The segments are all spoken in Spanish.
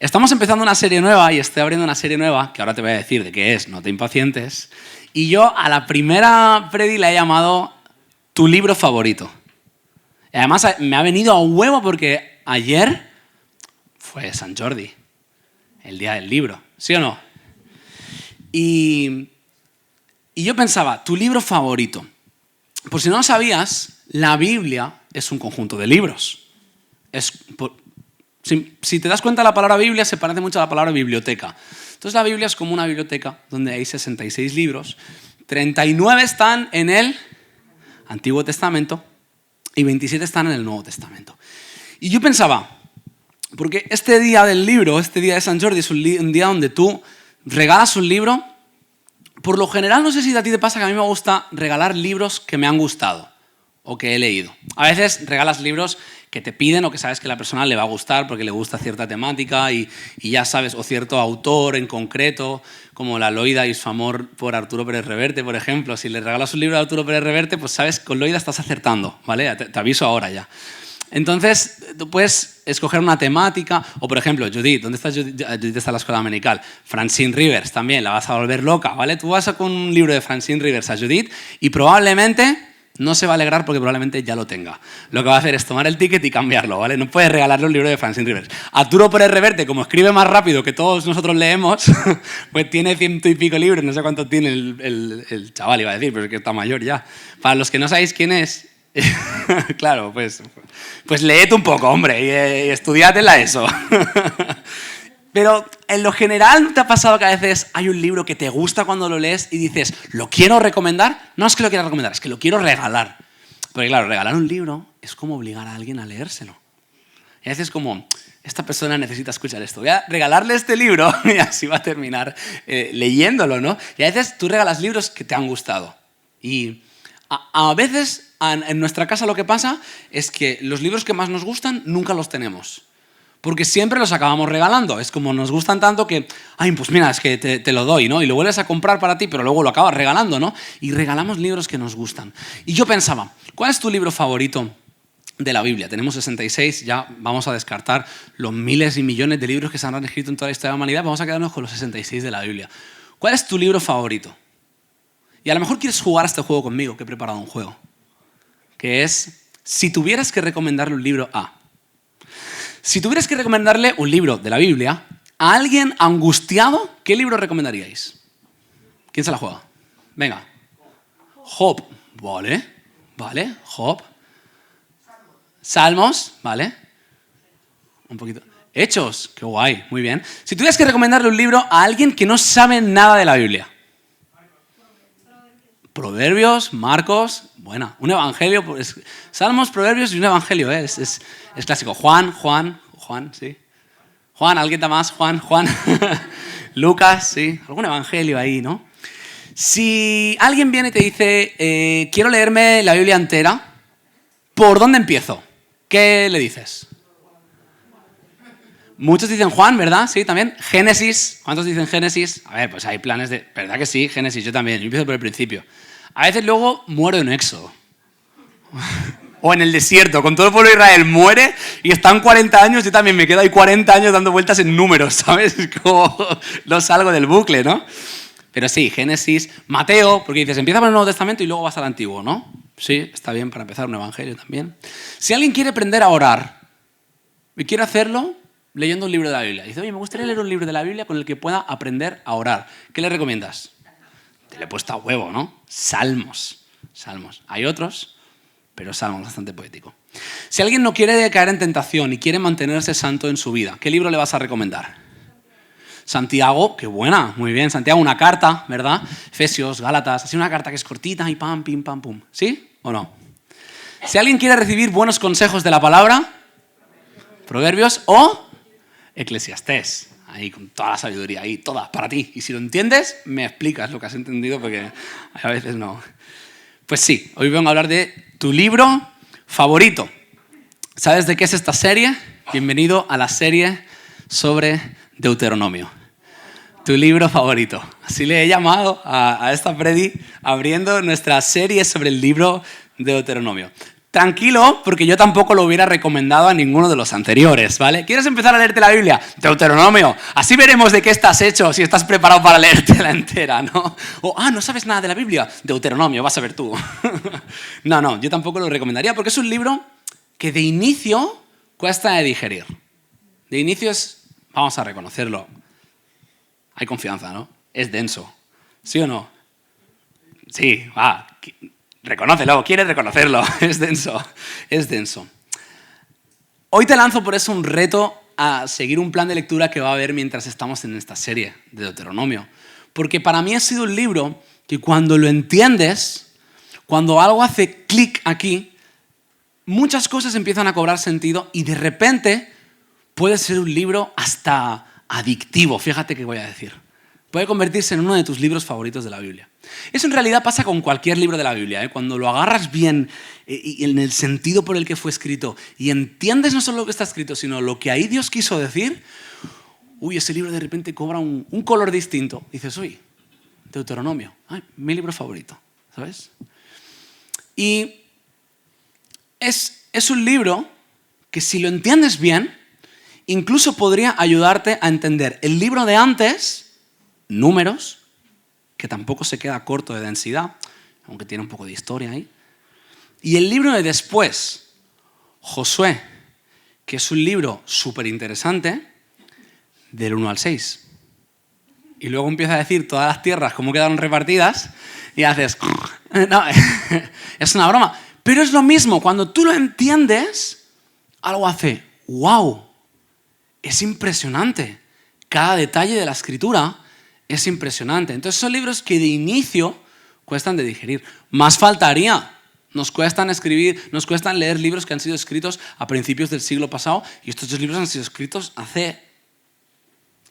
Estamos empezando una serie nueva y estoy abriendo una serie nueva, que ahora te voy a decir de qué es, no te impacientes. Y yo a la primera predi la he llamado Tu libro favorito. Y además me ha venido a huevo porque ayer fue San Jordi, el día del libro, ¿sí o no? Y yo pensaba, tu libro favorito. Por si no lo sabías, la Biblia es un conjunto de libros. Si te das cuenta, la palabra Biblia se parece mucho a la palabra biblioteca. Entonces la Biblia es como una biblioteca donde hay 66 libros, 39 están en el Antiguo Testamento y 27 están en el Nuevo Testamento. Y yo pensaba, porque este día del libro, este día de San Jordi, es un día donde tú regalas un libro. Por lo general, no sé si a ti te pasa que a mí me gusta regalar libros que me han gustado o que he leído. A veces regalas libros que te piden o que sabes que a la persona le va a gustar porque le gusta cierta temática y ya sabes, o cierto autor en concreto, como La Loida y su amor por Arturo Pérez Reverte, por ejemplo. Si le regalas un libro a Arturo Pérez Reverte, pues sabes que con Loida estás acertando, ¿vale? Te aviso ahora ya. Entonces, tú puedes escoger una temática, o por ejemplo, Judith, ¿dónde está Judith? Judith está en la escuela dominical. Francine Rivers también, la vas a volver loca, ¿vale? Tú vas con un libro de Francine Rivers a Judith y probablemente no se va a alegrar porque probablemente ya lo tenga. Lo que va a hacer es tomar el ticket y cambiarlo, ¿vale? No puedes regalarle un libro de Francine Rivers. Arturo Pérez Reverte, como escribe más rápido que todos nosotros leemos, pues tiene 100 y pico libros, no sé cuánto tiene el chaval, iba a decir, pero es que está mayor ya. Para los que no sabéis quién es, claro, pues léete un poco, hombre, y estudiátela eso. Pero en lo general, ¿no te ha pasado que a veces hay un libro que te gusta cuando lo lees y dices, ¿lo quiero recomendar? No es que lo quiera recomendar, es que lo quiero regalar. Porque claro, regalar un libro es como obligar a alguien a leérselo. Y a veces como, esta persona necesita escuchar esto, voy a regalarle este libro y así va a terminar leyéndolo, ¿no? Y a veces tú regalas libros que te han gustado. Y a veces en nuestra casa lo que pasa es que los libros que más nos gustan nunca los tenemos. Porque siempre los acabamos regalando. Es como nos gustan tanto que, ay, pues mira, es que te lo doy, ¿no? Y lo vuelves a comprar para ti, pero luego lo acabas regalando, ¿no? Y regalamos libros que nos gustan. Y yo pensaba, ¿cuál es tu libro favorito de la Biblia? Tenemos 66, ya vamos a descartar los miles y millones de libros que se han escrito en toda la historia de la humanidad. Vamos a quedarnos con los 66 de la Biblia. ¿Cuál es tu libro favorito? Y a lo mejor quieres jugar a este juego conmigo, que he preparado un juego. Que es, si tuvieras que recomendarle un libro a... Si tuvieras que recomendarle un libro de la Biblia a alguien angustiado, ¿qué libro recomendaríais? ¿Quién se la juega? Venga. Job. Vale. Job. Salmos. Vale. Un poquito. Hechos. Qué guay. Muy bien. Si tuvieras que recomendarle un libro a alguien que no sabe nada de la Biblia. Proverbios, Marcos, buena. Un evangelio, pues, Salmos, Proverbios y un evangelio, ¿eh? Es clásico. Juan, sí. Juan, ¿alguien da más? Juan. Lucas, sí. Algún evangelio ahí, ¿no? Si alguien viene y te dice, quiero leerme la Biblia entera, ¿por dónde empiezo? ¿Qué le dices? Muchos dicen Juan, ¿verdad? Sí, también. Génesis. ¿Cuántos dicen Génesis? A ver, pues hay planes de... ¿Verdad que sí? Génesis, yo también. Yo empiezo por el principio. A veces luego muero en Éxodo. O en el desierto, con todo el pueblo de Israel muere y están 40 años, yo también me quedo ahí 40 años dando vueltas en números, ¿sabes? Es como no salgo del bucle, ¿no? Pero sí, Génesis, Mateo, porque dices, empieza por el Nuevo Testamento y luego vas al Antiguo, ¿no? Sí, está bien para empezar un evangelio también. Si alguien quiere aprender a orar y quiere hacerlo leyendo un libro de la Biblia, dice, oye, me gustaría leer un libro de la Biblia con el que pueda aprender a orar, ¿qué le recomiendas? Te le he puesto a huevo, ¿no? Salmos. Hay otros, pero Salmos bastante poético. Si alguien no quiere caer en tentación y quiere mantenerse santo en su vida, ¿qué libro le vas a recomendar? Santiago, qué buena, muy bien. Santiago, una carta, ¿verdad? Efesios, Gálatas, así una carta que es cortita y pam, pim, pam, pum. ¿Sí o no? Si alguien quiere recibir buenos consejos de la palabra, Proverbios o Eclesiastés. Ahí con toda la sabiduría, ahí toda, para ti. Y si lo entiendes, me explicas lo que has entendido porque a veces no. Pues sí, hoy vengo a hablar de tu libro favorito. ¿Sabes de qué es esta serie? Bienvenido a la serie sobre Deuteronomio. Tu libro favorito. Así le he llamado a esta predi, abriendo nuestra serie sobre el libro de Deuteronomio. tranquilo, porque yo tampoco lo hubiera recomendado a ninguno de los anteriores, ¿vale? ¿Quieres empezar a leerte la Biblia? Deuteronomio. Así veremos de qué estás hecho, si estás preparado para leértela entera, ¿no? O, no sabes nada de la Biblia. Deuteronomio, vas a ver tú. No, yo tampoco lo recomendaría, porque es un libro que de inicio cuesta de digerir. De inicio vamos a reconocerlo, hay confianza, ¿no? Es denso, ¿sí o no? Sí, reconócelo, quieres reconocerlo, es denso. Hoy te lanzo por eso un reto a seguir un plan de lectura que va a haber mientras estamos en esta serie de Deuteronomio. Porque para mí ha sido un libro que cuando lo entiendes, cuando algo hace clic aquí, muchas cosas empiezan a cobrar sentido y de repente puede ser un libro hasta adictivo, fíjate qué voy a decir. Puede convertirse en uno de tus libros favoritos de la Biblia. Eso en realidad pasa con cualquier libro de la Biblia, ¿eh? Cuando lo agarras bien y en el sentido por el que fue escrito y entiendes no solo lo que está escrito, sino lo que ahí Dios quiso decir, ese libro de repente cobra un color distinto. Dices, Deuteronomio, mi libro favorito, ¿sabes? Y es un libro que si lo entiendes bien, incluso podría ayudarte a entender el libro de antes, Números, que tampoco se queda corto de densidad, aunque tiene un poco de historia ahí, y el libro de después, Josué, que es un libro súper interesante, del 1 al 6. Y luego empieza a decir todas las tierras, cómo quedaron repartidas, y haces, no, es una broma. Pero es lo mismo, cuando tú lo entiendes, algo hace, wow, es impresionante. Cada detalle de la escritura es impresionante. Entonces son libros que de inicio cuestan de digerir. Más faltaría. Nos cuestan leer libros que han sido escritos a principios del siglo pasado y estos dos libros han sido escritos hace...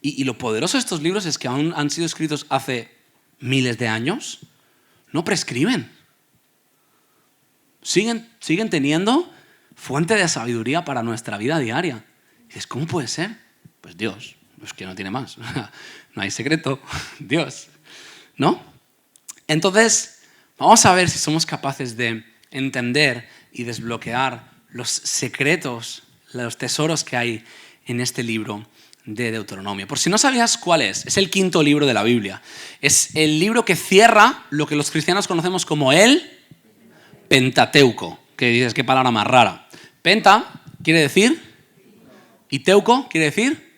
Y lo poderoso de estos libros es que aún han sido escritos hace miles de años. No prescriben. Siguen teniendo fuente de sabiduría para nuestra vida diaria. Y dices, ¿cómo puede ser? Pues Dios, es que no tiene más. No hay secreto, Dios, ¿no? Entonces, vamos a ver si somos capaces de entender y desbloquear los secretos, los tesoros que hay en este libro de Deuteronomio. Por si no sabías cuál es el quinto libro de la Biblia. Es el libro que cierra lo que los cristianos conocemos como el Pentateuco. Que dices, qué palabra más rara. Penta quiere decir, y teuco quiere decir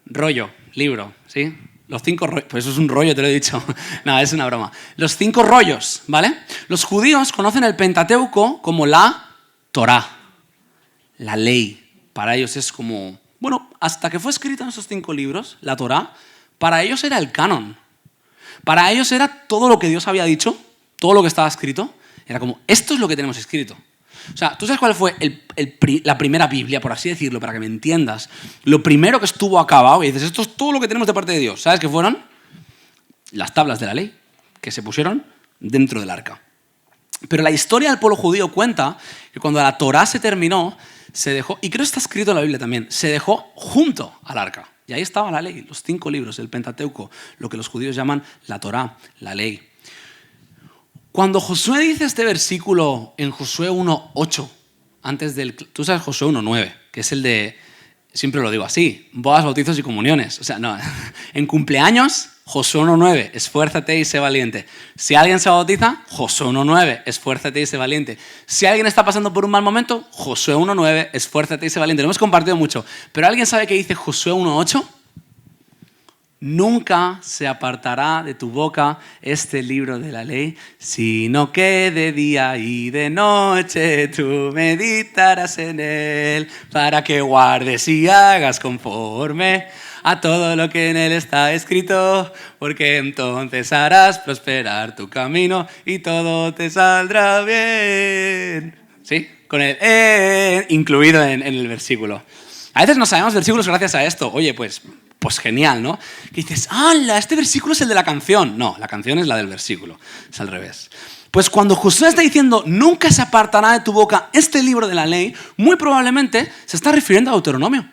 rollo, libro, ¿sí? Los 5 rollos, pues eso es un rollo, te lo he dicho. No, es una broma. Los 5 rollos, ¿vale? Los judíos conocen el Pentateuco como la Torá, la ley. Para ellos es como, hasta que fue escrita en esos 5 libros, la Torá, para ellos era el canon. Para ellos era todo lo que Dios había dicho, todo lo que estaba escrito, era como, esto es lo que tenemos escrito. O sea, ¿tú sabes cuál fue la primera Biblia, por así decirlo, para que me entiendas? Lo primero que estuvo acabado, y dices, esto es todo lo que tenemos de parte de Dios. ¿Sabes qué fueron? Las tablas de la ley, que se pusieron dentro del arca. Pero la historia del pueblo judío cuenta que cuando la Torá se terminó, se dejó, y creo que está escrito en la Biblia también, se dejó junto al arca. Y ahí estaba la ley, los 5 libros, el Pentateuco, lo que los judíos llaman la Torá, la ley. Cuando Josué dice este versículo en Josué 1:8, tú sabes Josué 1:9, que es el de, siempre lo digo así, bodas, bautizos y comuniones. O sea, no, en cumpleaños, Josué 1:9, esfuérzate y sé valiente. Si alguien se bautiza, Josué 1:9, esfuérzate y sé valiente. Si alguien está pasando por un mal momento, Josué 1:9, esfuérzate y sé valiente. Lo hemos compartido mucho, pero ¿alguien sabe qué dice Josué 1:8? Nunca se apartará de tu boca este libro de la ley, sino que de día y de noche tú meditarás en él, para que guardes y hagas conforme a todo lo que en él está escrito, porque entonces harás prosperar tu camino y todo te saldrá bien. ¿Sí? Con el incluido en el versículo. A veces no sabemos versículos gracias a esto. Oye, pues genial, ¿no? Que dices, ¡hala! Este versículo es el de la canción. No, la canción es la del versículo. Es al revés. Pues cuando Josué está diciendo, nunca se apartará de tu boca este libro de la ley, muy probablemente se está refiriendo a Deuteronomio.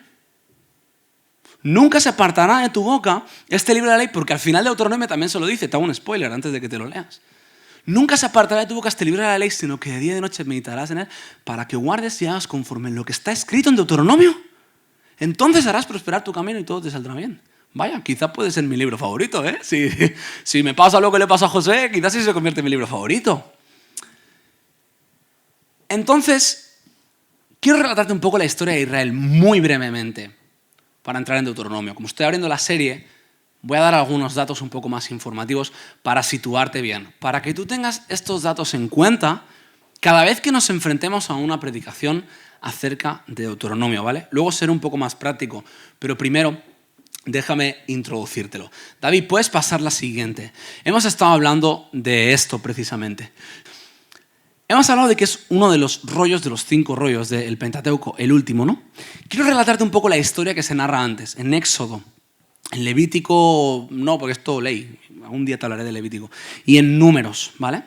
Nunca se apartará de tu boca este libro de la ley, porque al final de Deuteronomio también se lo dice. Te hago un spoiler antes de que te lo leas. Nunca se apartará de tu boca este libro de la ley, sino que de día y de noche meditarás en él para que guardes y hagas conforme en lo que está escrito en Deuteronomio. Entonces harás prosperar tu camino y todo te saldrá bien. Vaya, quizá puede ser mi libro favorito, ¿eh? Si me pasa lo que le pasó a José, quizás sí se convierte en mi libro favorito. Entonces, quiero relatarte un poco la historia de Israel muy brevemente para entrar en Deuteronomio. Como estoy abriendo la serie, voy a dar algunos datos un poco más informativos para situarte bien, para que tú tengas estos datos en cuenta cada vez que nos enfrentemos a una predicación acerca de Deuteronomio, ¿vale? Luego seré un poco más práctico, pero primero déjame introducírtelo. David, ¿puedes pasar la siguiente? Hemos estado hablando de esto precisamente. Hemos hablado de que es uno de los rollos, de los 5 rollos del Pentateuco, el último, ¿no? Quiero relatarte un poco la historia que se narra antes, en Éxodo. En Levítico, no, porque es todo ley. Algún día te hablaré de Levítico. Y en Números, ¿vale?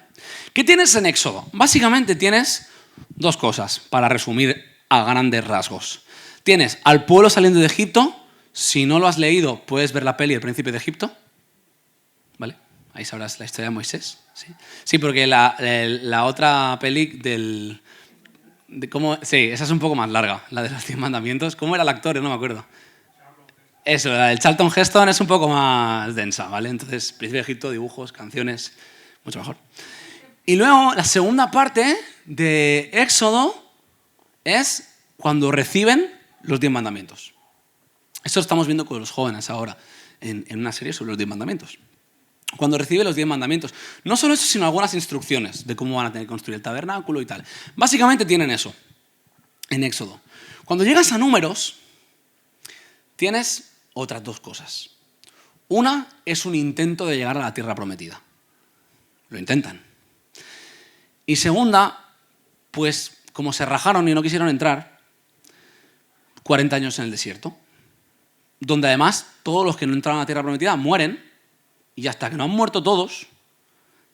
¿Qué tienes en Éxodo? Básicamente tienes 2 cosas, para resumir a grandes rasgos. Tienes al pueblo saliendo de Egipto. Si no lo has leído, puedes ver la peli del Príncipe de Egipto. ¿Vale? Ahí sabrás la historia de Moisés. Sí, porque la otra peli sí, esa es un poco más larga, la de los 10 mandamientos. ¿Cómo era el actor? No me acuerdo. Eso, la del Charlton Heston es un poco más densa, ¿vale? Entonces, Príncipe de Egipto, dibujos, canciones, mucho mejor. Y luego, la segunda parte de Éxodo es cuando reciben los 10 mandamientos. Esto lo estamos viendo con los jóvenes ahora, en una serie sobre los 10 mandamientos. Cuando recibe los 10 mandamientos. No solo eso, sino algunas instrucciones de cómo van a tener que construir el tabernáculo y tal. Básicamente tienen eso en Éxodo. Cuando llegas a Números, tienes otras 2 cosas. Una es un intento de llegar a la tierra prometida. Lo intentan. Y segunda, pues como se rajaron y no quisieron entrar, 40 años en el desierto, donde además todos los que no entraron a la tierra prometida mueren. Y hasta que no han muerto todos,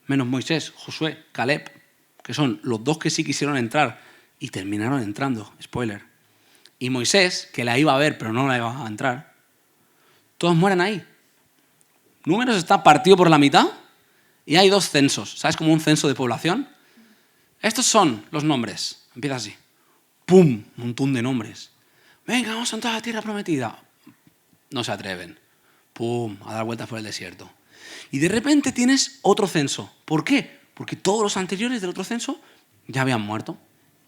menos Moisés, Josué, Caleb, que son los 2 que sí quisieron entrar y terminaron entrando, spoiler, y Moisés, que la iba a ver pero no la iba a entrar, todos mueren ahí. Números está partido por la mitad y hay 2 censos, ¿sabes? Como un censo de población. Estos son los nombres, empieza así, ¡pum! Un montón de nombres. Venga, vamos a entrar a la tierra prometida. No se atreven, ¡pum! A dar vueltas por el desierto. Y de repente tienes otro censo. ¿Por qué? Porque todos los anteriores del otro censo ya habían muerto.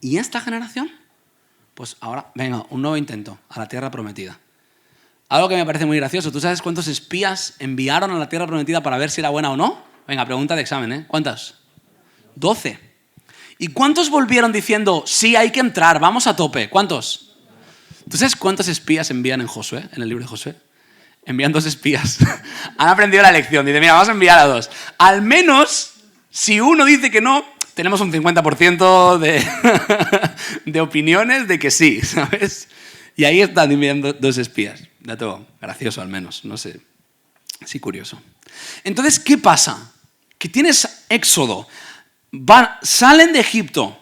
¿Y esta generación? Pues ahora, venga, un nuevo intento a la tierra prometida. Algo que me parece muy gracioso. ¿Tú sabes cuántos espías enviaron a la tierra prometida para ver si era buena o no? Venga, pregunta de examen, ¿eh? ¿Cuántas? 12. ¿Y cuántos volvieron diciendo, sí, hay que entrar, vamos a tope? ¿Cuántos? ¿Tú sabes cuántos espías envían en Josué, en el libro de Josué? Envían 2 espías. Han aprendido la lección. Dice, mira, vamos a enviar a 2. Al menos, si uno dice que no, tenemos un 50% de opiniones de que sí, ¿sabes? Y ahí están enviando 2 espías. Dato gracioso al menos, no sé. Sí, curioso. Entonces, ¿qué pasa? Que tienes Éxodo. Salen de Egipto.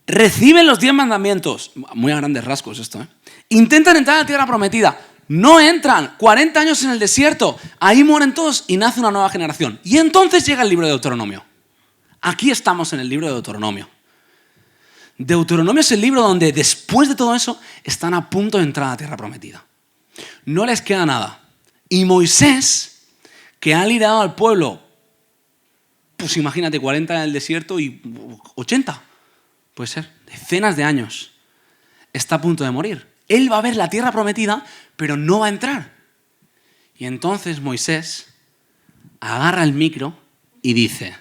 Reciben los 10 mandamientos. Muy a grandes rasgos esto, ¿eh? Intentan entrar a la tierra prometida. No entran, 40 años en el desierto, ahí mueren todos y nace una nueva generación. Y entonces llega el libro de Deuteronomio. Aquí estamos en el libro de Deuteronomio. Deuteronomio es el libro donde después de todo eso están a punto de entrar a la tierra prometida. No les queda nada. Y Moisés, que ha liderado al pueblo, pues imagínate, 40 en el desierto y 80, puede ser, decenas de años, está a punto de morir. Él va a ver la tierra prometida, pero no va a entrar. Y entonces Moisés agarra el micro y dice,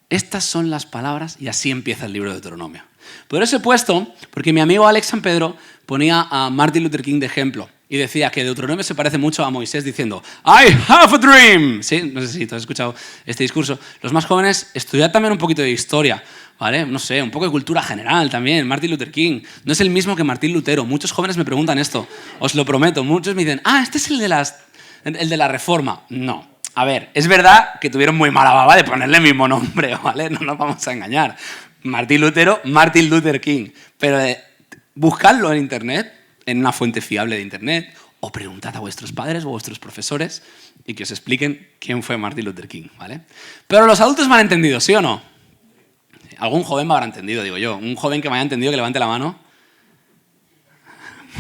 estas son las palabras, y así empieza el libro de Deuteronomio. Por eso he puesto, porque mi amigo Alex San Pedro ponía a Martin Luther King de ejemplo y decía que Deuteronomio se parece mucho a Moisés diciendo, I have a dream. ¿Sí? No sé si tú has escuchado este discurso. Los más jóvenes, estudiad también un poquito de historia, ¿vale? No sé, un poco de cultura general también. Martin Luther King no es el mismo que Martín Lutero. Muchos jóvenes me preguntan esto, os lo prometo. Muchos me dicen, este es el de la Reforma. No. A ver, es verdad que tuvieron muy mala baba de ponerle el mismo nombre, ¿vale? No nos vamos a engañar. Martín Lutero, Martin Luther King. Pero buscadlo en internet, en una fuente fiable de internet, o preguntad a vuestros padres o a vuestros profesores y que os expliquen quién fue Martin Luther King, ¿vale? Pero los adultos me han entendido, ¿sí o no? Algún joven me habrá entendido, digo yo. Un joven que me haya entendido, que levante la mano.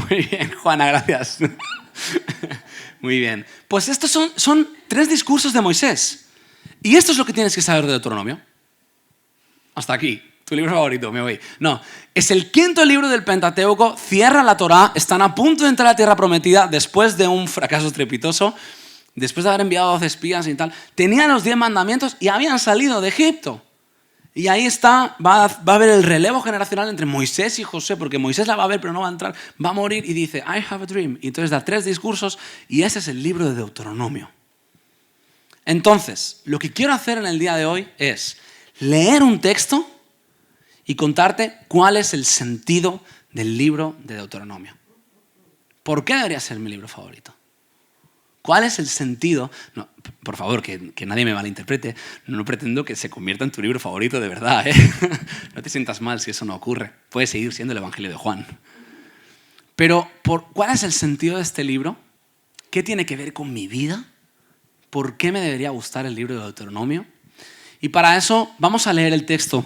Muy bien, Juana, gracias. Muy bien. Pues estos son 3 discursos de Moisés. Y esto es lo que tienes que saber de Deuteronomio. Hasta aquí. Tu libro favorito, me voy. No, es el 5.º libro del Pentateuco, cierra la Torá, están a punto de entrar a la tierra prometida después de un fracaso estrepitoso, después de haber enviado 12 espías y tal. Tenían los 10 mandamientos y habían salido de Egipto. Y ahí está, va a haber el relevo generacional entre Moisés y Josué, porque Moisés la va a ver pero no va a entrar, va a morir y dice, I have a dream. Y entonces da 3 discursos y ese es el libro de Deuteronomio. Entonces, lo que quiero hacer en el día de hoy es leer un texto y contarte cuál es el sentido del libro de Deuteronomio. ¿Por qué debería ser mi libro favorito? ¿Cuál es el sentido? No, por favor, que nadie me malinterprete. No pretendo que se convierta en tu libro favorito de verdad, ¿eh? No te sientas mal si eso no ocurre. Puede seguir siendo el Evangelio de Juan. Pero, ¿cuál es el sentido de este libro? ¿Qué tiene que ver con mi vida? ¿Por qué me debería gustar el libro de Deuteronomio? Y para eso vamos a leer el texto.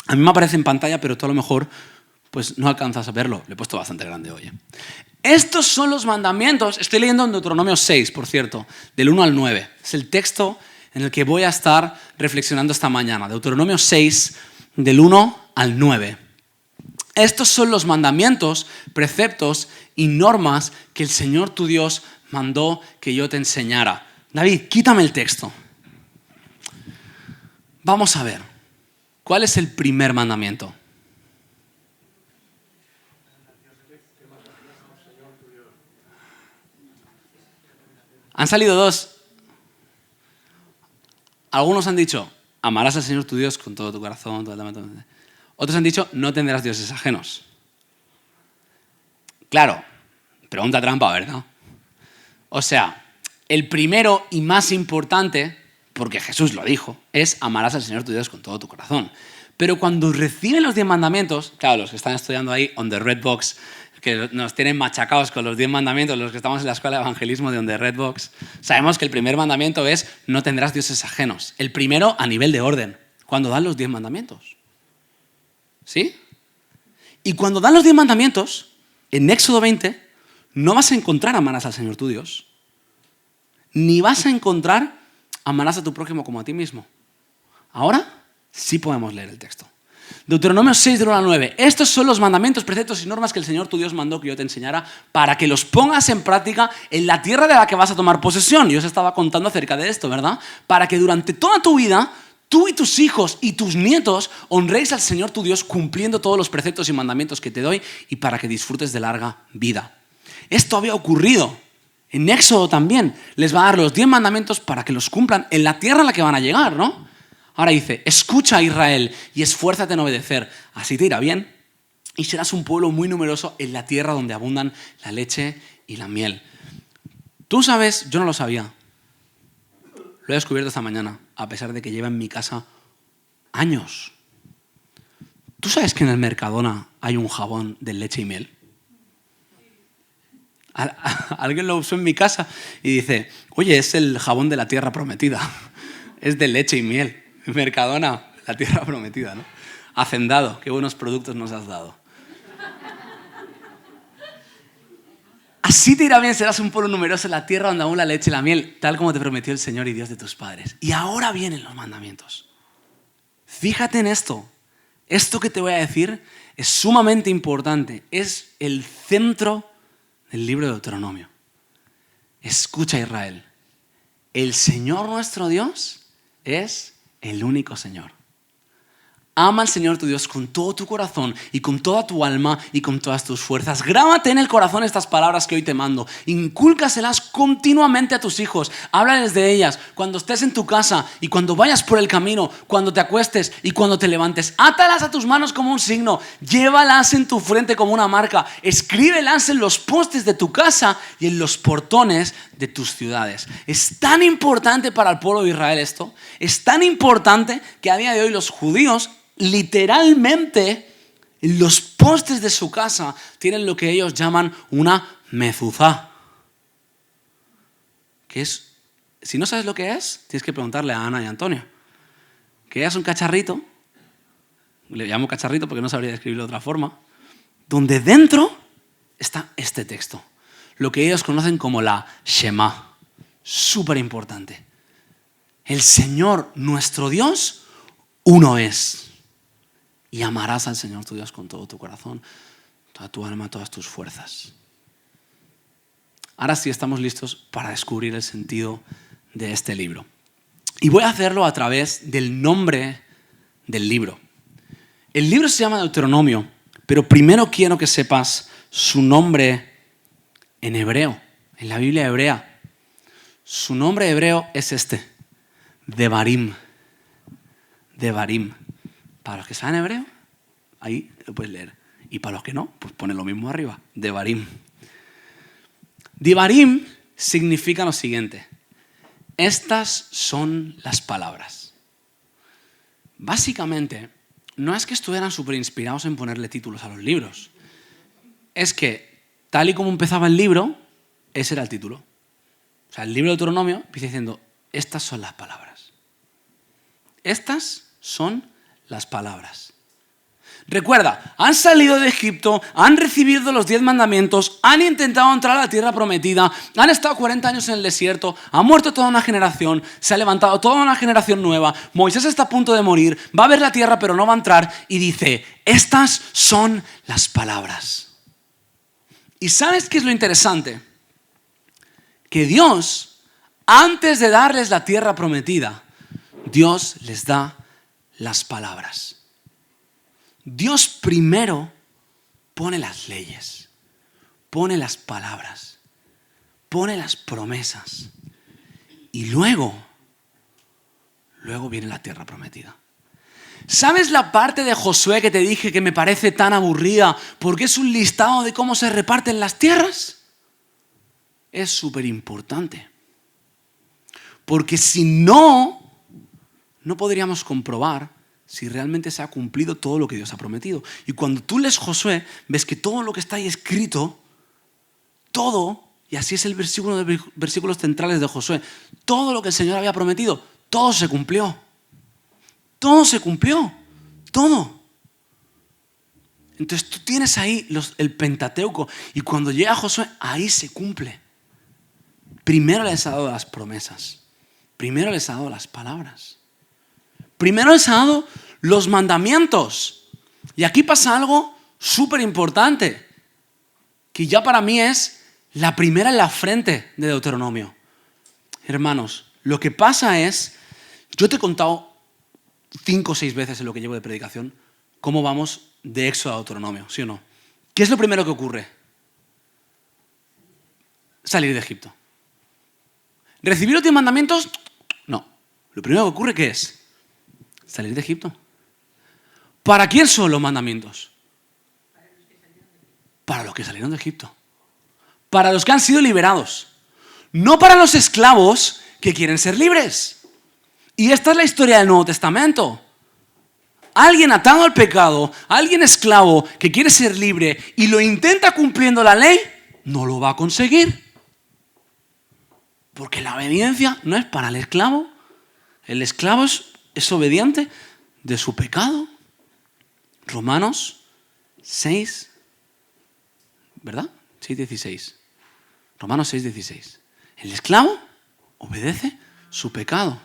A mí me aparece en pantalla, pero tú a lo mejor pues no alcanzas a verlo. Lo he puesto bastante grande hoy. Estos son los mandamientos. Estoy leyendo en Deuteronomio 6, por cierto, del 1 al 9. Es el texto en el que voy a estar reflexionando esta mañana. Deuteronomio 6, del 1 al 9. Estos son los mandamientos, preceptos y normas que el Señor tu Dios mandó que yo te enseñara. David, quítame el texto. Vamos a ver. ¿Cuál es el primer mandamiento? Han salido 2. Algunos han dicho, amarás al Señor tu Dios con todo tu corazón, todo el alma. Otros han dicho, no tendrás dioses ajenos. Claro, pregunta trampa, ¿verdad? O sea, el primero y más importante, porque Jesús lo dijo, es amarás al Señor tu Dios con todo tu corazón. Pero cuando reciben los 10 mandamientos, claro, los que están estudiando ahí on the red box, que nos tienen machacados con los 10 mandamientos, los que estamos en la escuela de evangelismo de on the red box, sabemos que el primer mandamiento es no tendrás dioses ajenos. El primero a nivel de orden, cuando dan los 10 mandamientos. ¿Sí? Y cuando dan los 10 mandamientos, en Éxodo 20, no vas a encontrar amarás al Señor tu Dios, ni vas a encontrar amarás a tu prójimo como a ti mismo. Ahora sí podemos leer el texto. Deuteronomio 6, del 1 al 9. Estos son los mandamientos, preceptos y normas que el Señor tu Dios mandó que yo te enseñara para que los pongas en práctica en la tierra de la que vas a tomar posesión. Yo os estaba contando acerca de esto, ¿verdad? Para que durante toda tu vida, tú y tus hijos y tus nietos honréis al Señor tu Dios cumpliendo todos los preceptos y mandamientos que te doy y para que disfrutes de larga vida. Esto había ocurrido. En Éxodo también les va a dar los 10 mandamientos para que los cumplan en la tierra a la que van a llegar, ¿no? Ahora dice, escucha Israel y esfuérzate en obedecer, así te irá bien y serás un pueblo muy numeroso en la tierra donde abundan la leche y la miel. Tú sabes, yo no lo sabía, lo he descubierto esta mañana, a pesar de que lleva en mi casa años. ¿Tú sabes que en el Mercadona hay un jabón de leche y miel? Alguien lo usó en mi casa y dice, oye, es el jabón de la tierra prometida, es de leche y miel. Mercadona, la tierra prometida, ¿no? Hacendado, qué buenos productos nos has dado. Así te irá bien, serás un pueblo numeroso en la tierra donde aún la leche y la miel, tal como te prometió el Señor y Dios de tus padres. Y ahora vienen los mandamientos. Fíjate en esto. Esto que te voy a decir es sumamente importante. Es el centro del libro de Deuteronomio. Escucha, Israel. El Señor nuestro Dios es el único Señor. Ama al Señor tu Dios con todo tu corazón y con toda tu alma y con todas tus fuerzas. Grábate en el corazón estas palabras que hoy te mando. Incúlcaselas continuamente a tus hijos. Háblales de ellas cuando estés en tu casa y cuando vayas por el camino, cuando te acuestes y cuando te levantes. Átalas a tus manos como un signo. Llévalas en tu frente como una marca. Escríbelas en los postes de tu casa y en los portones de tus ciudades. Es tan importante para el pueblo de Israel esto. Es tan importante que a día de hoy los judíos literalmente los postes de su casa tienen lo que ellos llaman una mezuzá. que es, si no sabes lo que es, tienes que preguntarle a Ana y a Antonio. Que es un cacharrito, le llamo cacharrito porque no sabría describirlo de otra forma, donde dentro está este texto, lo que ellos conocen como la Shema, súper importante. El Señor, nuestro Dios, uno es. Y amarás al Señor tu Dios con todo tu corazón, toda tu alma, todas tus fuerzas. Ahora sí estamos listos para descubrir el sentido de este libro. Y voy a hacerlo a través del nombre del libro. El libro se llama Deuteronomio, pero primero quiero que sepas su nombre en hebreo, en la Biblia hebrea. Su nombre hebreo es este, Devarim. Devarim. Para los que saben hebreo, ahí lo puedes leer. Y para los que no, pues pone lo mismo arriba, Devarim. Devarim significa lo siguiente. Estas son las palabras. Básicamente, no es que estuvieran súper inspirados en ponerle títulos a los libros. Es que, tal y como empezaba el libro, ese era el título. O sea, el libro de Deuteronomio empieza diciendo, estas son las palabras. Estas son las palabras. Recuerda, han salido de Egipto, han recibido los 10 mandamientos, han intentado entrar a la tierra prometida, han estado 40 años en el desierto, ha muerto toda una generación, se ha levantado toda una generación nueva, Moisés está a punto de morir, va a ver la tierra pero no va a entrar y dice, estas son las palabras. ¿Y sabes qué es lo interesante? Que Dios, antes de darles la tierra prometida, Dios les da las palabras. Dios primero pone las leyes, pone las palabras, pone las promesas y luego viene la tierra prometida. ¿Sabes la parte de Josué que te dije que me parece tan aburrida porque es un listado de cómo se reparten las tierras? Es súper importante. Porque si no podríamos comprobar si realmente se ha cumplido todo lo que Dios ha prometido. Y cuando tú lees Josué, ves que todo lo que está ahí escrito, todo, y así es el versículo de versículos centrales de Josué, todo lo que el Señor había prometido, todo se cumplió. Todo se cumplió. Todo. Entonces tú tienes ahí el Pentateuco y cuando llega Josué, ahí se cumple. Primero les ha dado las promesas. Primero les ha dado las palabras. Primero les ha dado los mandamientos. Y aquí pasa algo súper importante, que ya para mí es la primera en la frente de Deuteronomio. Hermanos, lo que pasa es, yo te he contado 5 o 6 veces en lo que llevo de predicación, cómo vamos de Éxodo a Deuteronomio, ¿sí o no? ¿Qué es lo primero que ocurre? Salir de Egipto. ¿Recibir los 10 mandamientos? No. Lo primero que ocurre, ¿qué es? Salir de Egipto. ¿Para quién son los mandamientos? Para los que salieron de Egipto. Para los que han sido liberados. No para los esclavos que quieren ser libres. Y esta es la historia del Nuevo Testamento. Alguien atado al pecado, alguien esclavo que quiere ser libre y lo intenta cumpliendo la ley, no lo va a conseguir. Porque la obediencia no es para el esclavo. El esclavo es obediente de su pecado. Romanos 6, ¿verdad? 6:16. Romanos 6:16. El esclavo obedece su pecado.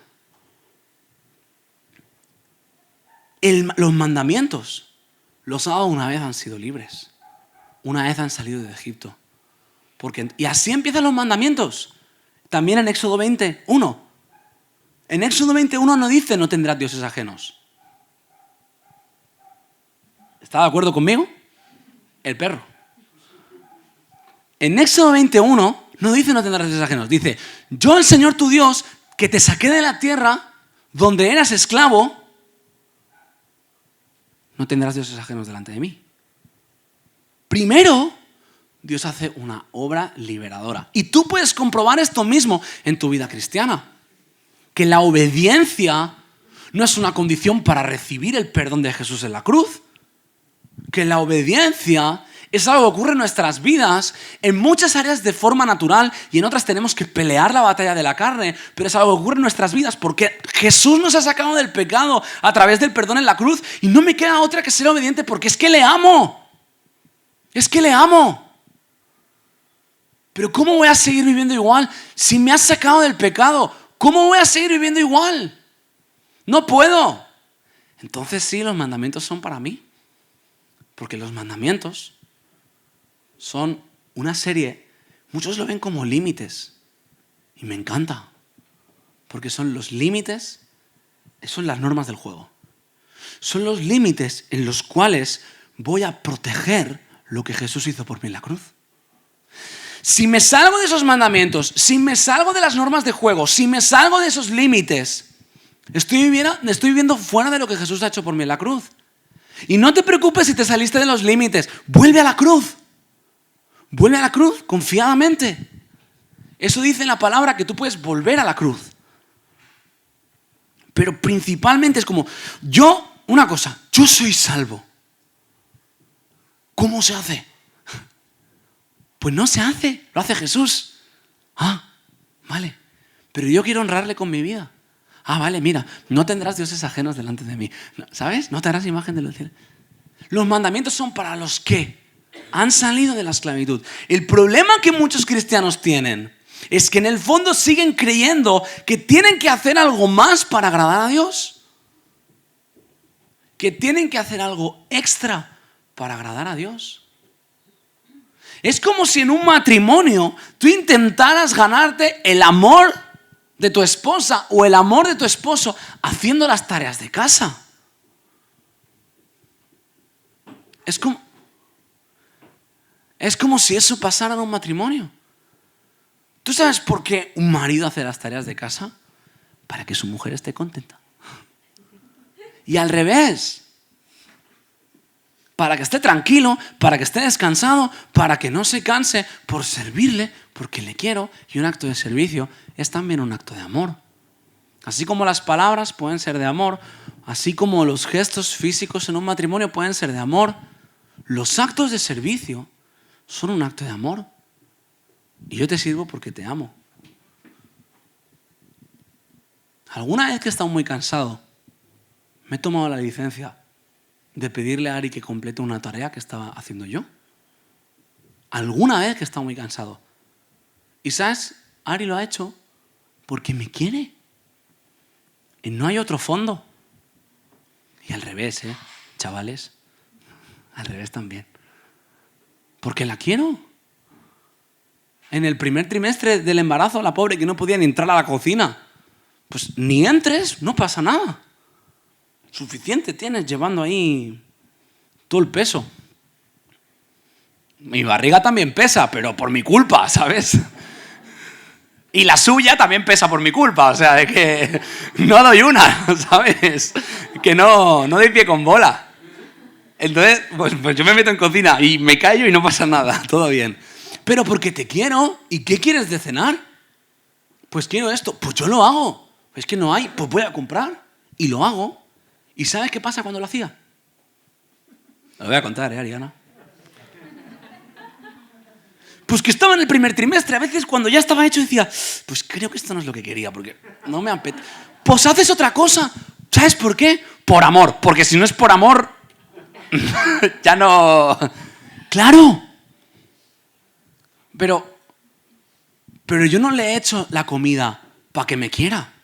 Los mandamientos los ha dado una vez han sido libres. Una vez han salido de Egipto. Y así empiezan los mandamientos. También en Éxodo 21. En Éxodo 21 no dice no tendrás dioses ajenos. ¿Está de acuerdo conmigo? El perro. En Éxodo 21 no dice no tendrás dioses ajenos. Dice, yo el Señor tu Dios que te saqué de la tierra donde eras esclavo, no tendrás dioses ajenos delante de mí. Primero, Dios hace una obra liberadora. Y tú puedes comprobar esto mismo en tu vida cristiana. Que la obediencia no es una condición para recibir el perdón de Jesús en la cruz. Que la obediencia Es algo que ocurre en nuestras vidas, en muchas áreas de forma natural y en otras tenemos que pelear la batalla de la carne, pero es algo que ocurre en nuestras vidas porque Jesús nos ha sacado del pecado a través del perdón en la cruz y no me queda otra que ser obediente porque es que le amo. Es que le amo. Pero ¿cómo voy a seguir viviendo igual si me has sacado del pecado? ¿Cómo voy a seguir viviendo igual? No puedo. Entonces sí, los mandamientos son para mí. Porque los mandamientos son una serie, muchos lo ven como límites. Y me encanta. Porque son los límites, son las normas del juego. Son los límites en los cuales voy a proteger lo que Jesús hizo por mí en la cruz. Si me salgo de esos mandamientos, si me salgo de las normas de juego, si me salgo de esos límites, estoy viviendo fuera de lo que Jesús ha hecho por mí en la cruz. Y no te preocupes si te saliste de los límites. Vuelve a la cruz. Vuelve a la cruz confiadamente. Eso dice en la palabra que tú puedes volver a la cruz. Pero principalmente es como, yo soy salvo. ¿Cómo se hace? Pues no se hace, lo hace Jesús. Vale. Pero yo quiero honrarle con mi vida. Vale, mira, no tendrás dioses ajenos delante de mí. ¿Sabes? No te harás imagen de los cielos. Los mandamientos son para los que han salido de la esclavitud. El problema que muchos cristianos tienen es que en el fondo siguen creyendo que tienen que hacer algo más para agradar a Dios. Que tienen que hacer algo extra para agradar a Dios. Es como si en un matrimonio tú intentaras ganarte el amor de tu esposa o el amor de tu esposo haciendo las tareas de casa. Es como si eso pasara en un matrimonio. ¿Tú sabes por qué un marido hace las tareas de casa? Para que su mujer esté contenta. Y al revés. Para que esté tranquilo, para que esté descansado, para que no se canse por servirle, porque le quiero. Y un acto de servicio es también un acto de amor. Así como las palabras pueden ser de amor, así como los gestos físicos en un matrimonio pueden ser de amor, los actos de servicio son un acto de amor. Y yo te sirvo porque te amo. Alguna vez que he estado muy cansado, me he tomado la licencia de pedirle a Ari que complete una tarea que estaba haciendo yo. Alguna vez que he estado muy cansado. Y ¿sabes? Ari lo ha hecho porque me quiere. Y no hay otro fondo. Y al revés, chavales. Al revés también. Porque la quiero. En el primer trimestre del embarazo, la pobre que no podía ni entrar a la cocina. Pues ni entres, no pasa nada. Suficiente tienes llevando ahí todo el peso. Mi barriga también pesa, pero por mi culpa, ¿sabes? Y la suya también pesa por mi culpa, o sea, de que no doy una, ¿sabes? Que no doy pie con bola. Entonces, pues yo me meto en cocina y me callo y no pasa nada, todo bien. Pero porque te quiero, ¿y qué quieres de cenar? Pues quiero esto, pues yo lo hago. Es que no hay, pues voy a comprar y lo hago. ¿Y sabes qué pasa cuando lo hacía? Lo voy a contar, Ariana. Pues que estaba en el primer trimestre. A veces cuando ya estaba hecho decía, pues creo que esto no es lo que quería, porque no me apetece. Pues haces otra cosa. ¿Sabes por qué? Por amor. Porque si no es por amor, ya no... ¡Claro! Pero yo no le he hecho la comida para que me quiera.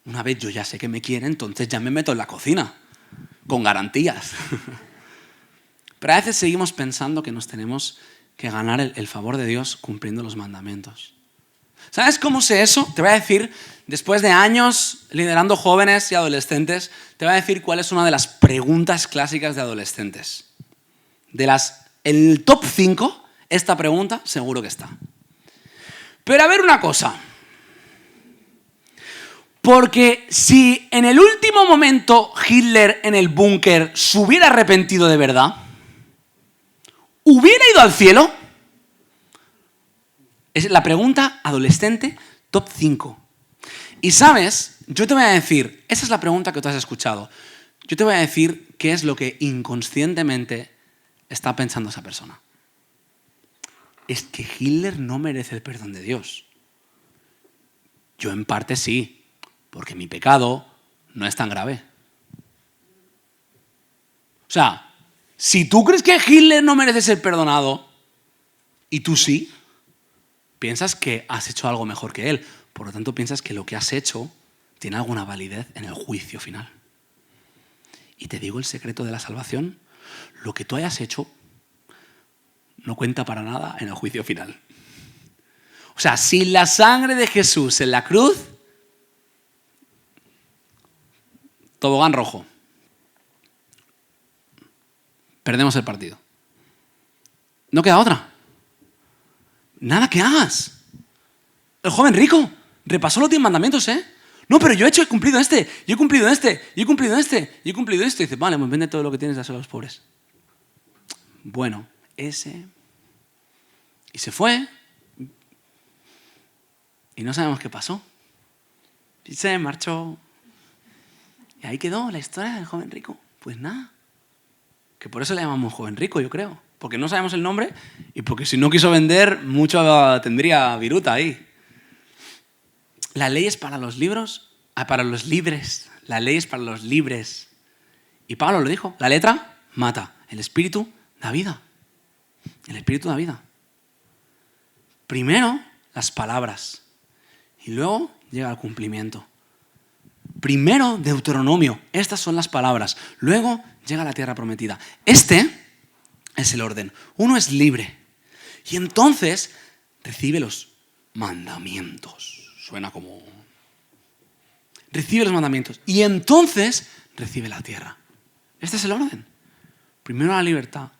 Una vez yo ya sé que me quiere, entonces ya me meto en la cocina. Con garantías. Pero a veces seguimos pensando que nos tenemos que ganar el favor de Dios cumpliendo los mandamientos. ¿Sabes cómo sé eso? Te voy a decir, después de años liderando jóvenes y adolescentes, te voy a decir cuál es una de las preguntas clásicas de adolescentes. El top 5, esta pregunta seguro que está. Pero a ver una cosa. Porque si en el último momento Hitler en el búnker se hubiera arrepentido de verdad, ¿hubiera ido al cielo? Es la pregunta adolescente top 5. Y sabes, yo te voy a decir, esa es la pregunta que tú has escuchado. Yo te voy a decir qué es lo que inconscientemente está pensando esa persona? Es que Hitler no merece el perdón de Dios. Yo en parte sí, porque mi pecado no es tan grave. O sea, si tú crees que Hitler no merece ser perdonado y tú sí, piensas que has hecho algo mejor que él. Por lo tanto, piensas que lo que has hecho tiene alguna validez en el juicio final. Y te digo el secreto de la salvación: lo que tú hayas hecho no cuenta para nada en el juicio final. O sea, sin la sangre de Jesús en la cruz, tobogán rojo. Perdemos el partido. No queda otra. Nada que hagas. El joven rico repasó los 10 mandamientos, ¿eh? No, pero yo he cumplido este, yo he cumplido este, yo he cumplido este, yo he cumplido esto. Y dice, vale, pues vende todo lo que tienes y dáselo a los pobres. Bueno, ese... Y se fue. Y no sabemos qué pasó. Y se marchó. Y ahí quedó la historia del joven rico. Pues nada. Que por eso le llamamos joven rico, yo creo. Porque no sabemos el nombre y porque si no quiso vender, mucho tendría viruta ahí. La ley es para los libres. La ley es para los libres. Y Pablo lo dijo. La letra mata. El espíritu da vida. El espíritu da vida. Primero las palabras. Y luego llega el cumplimiento. Primero Deuteronomio. Estas son las palabras. Luego llega la tierra prometida. Este es el orden. Uno es libre. Y entonces recibe los mandamientos. Suena como... Recibe los mandamientos. Y entonces recibe la tierra. Este es el orden. Primero la libertad,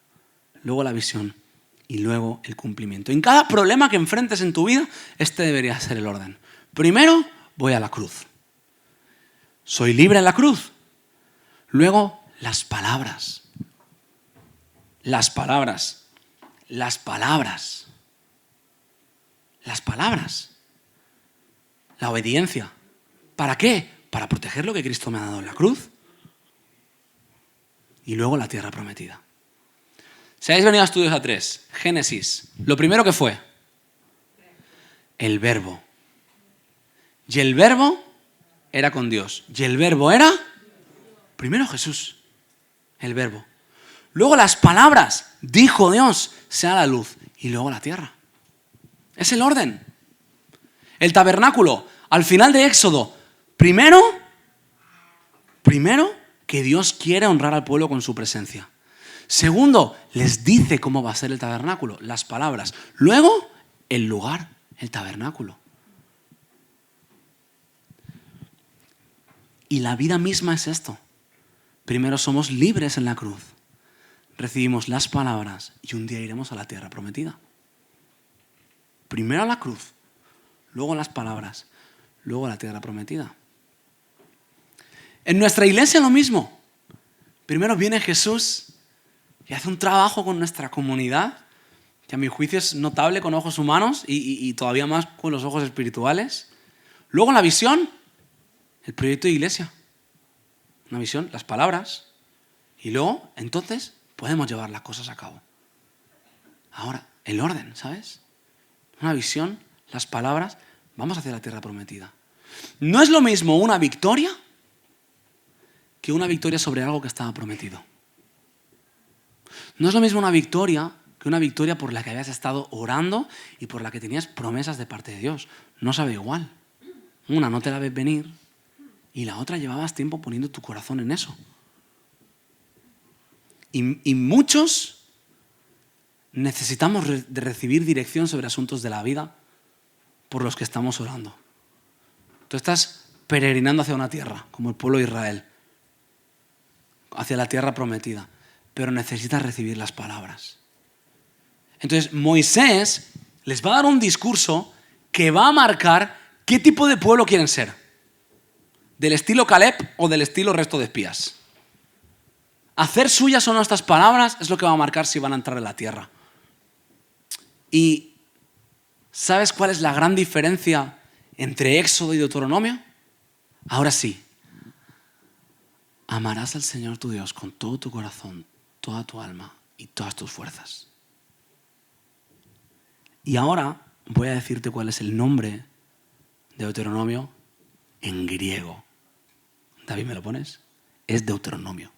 luego la visión y luego el cumplimiento. En cada problema que enfrentes en tu vida, este debería ser el orden. Primero voy a la cruz. Soy libre en la cruz. Luego las palabras. Las palabras. Las palabras. Las palabras. La obediencia. ¿Para qué? Para proteger lo que Cristo me ha dado en la cruz. Y luego la tierra prometida. Si habéis venido a Estudios A3, Génesis, lo primero que fue el verbo. Y el verbo era con Dios. Y el verbo era primero Jesús, el verbo. Luego las palabras, dijo Dios, sea la luz. Y luego la tierra. Es el orden. El tabernáculo, al final de Éxodo, primero que Dios quiere honrar al pueblo con su presencia. Segundo, les dice cómo va a ser el tabernáculo, las palabras. Luego, el lugar, el tabernáculo. Y la vida misma es esto. Primero somos libres en la cruz. Recibimos las palabras y un día iremos a la tierra prometida. Primero a la cruz, luego las palabras, luego a la tierra prometida. En nuestra iglesia lo mismo. Primero viene Jesús y hace un trabajo con nuestra comunidad, que a mi juicio es notable con ojos humanos y todavía más con los ojos espirituales. Luego la visión, el proyecto de iglesia. Una visión, las palabras. Y luego, entonces, podemos llevar las cosas a cabo. Ahora, el orden, ¿sabes? Una visión, las palabras, vamos hacia la tierra prometida. No es lo mismo una victoria que una victoria sobre algo que estaba prometido. No es lo mismo una victoria que una victoria por la que habías estado orando y por la que tenías promesas de parte de Dios. No sabe igual. Una no te la ves venir y la otra llevabas tiempo poniendo tu corazón en eso. Y muchos necesitamos de recibir dirección sobre asuntos de la vida por los que estamos orando. Tú estás peregrinando hacia una tierra, como el pueblo de Israel, hacia la tierra prometida, pero necesitas recibir las palabras. Entonces Moisés les va a dar un discurso que va a marcar qué tipo de pueblo quieren ser. ¿Del estilo Caleb o del estilo resto de espías? Hacer suyas o no estas palabras es lo que va a marcar si van a entrar en la tierra. ¿Y sabes cuál es la gran diferencia entre Éxodo y Deuteronomio? Ahora sí. Amarás al Señor tu Dios con todo tu corazón, toda tu alma y todas tus fuerzas. Y ahora voy a decirte cuál es el nombre de Deuteronomio en griego. David, ¿me lo pones? Es Deuteronomio.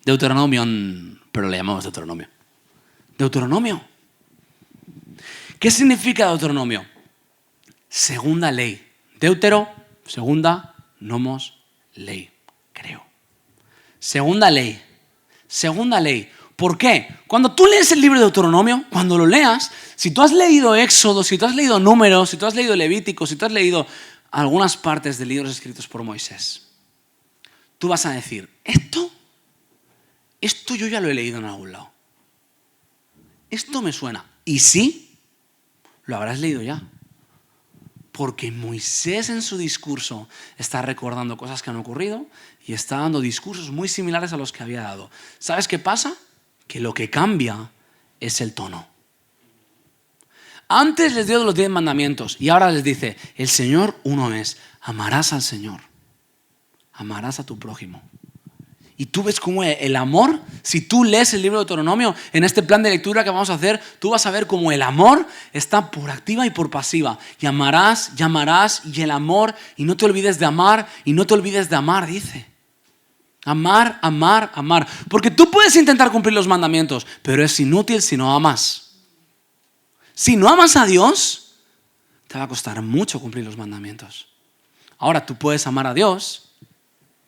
Deuteronomion, pero le llamamos Deuteronomio. Deuteronomio. ¿Qué significa Deuteronomio? Segunda ley. Deutero, segunda, nomos, ley, creo. Segunda ley. Segunda ley. ¿Por qué? Cuando tú lees el libro de Deuteronomio, cuando lo leas, si tú has leído Éxodo, si tú has leído Números, si tú has leído Levítico, si tú has leído algunas partes de libros escritos por Moisés, tú vas a decir, esto yo ya lo he leído en algún lado. Esto me suena. Y sí, lo habrás leído ya. Porque Moisés en su discurso está recordando cosas que han ocurrido y está dando discursos muy similares a los que había dado. ¿Sabes qué pasa? Que lo que cambia es el tono. Antes les dio los 10 mandamientos y ahora les dice, el Señor uno es, amarás al Señor, amarás a tu prójimo. Y tú ves cómo el amor, si tú lees el libro de Deuteronomio, en este plan de lectura que vamos a hacer, tú vas a ver cómo el amor está por activa y por pasiva. Y amarás, y el amor, y no te olvides de amar, y no te olvides de amar, dice. Amar, amar, amar. Porque tú puedes intentar cumplir los mandamientos, pero es inútil si no amas. Si no amas a Dios, te va a costar mucho cumplir los mandamientos. Ahora, tú puedes amar a Dios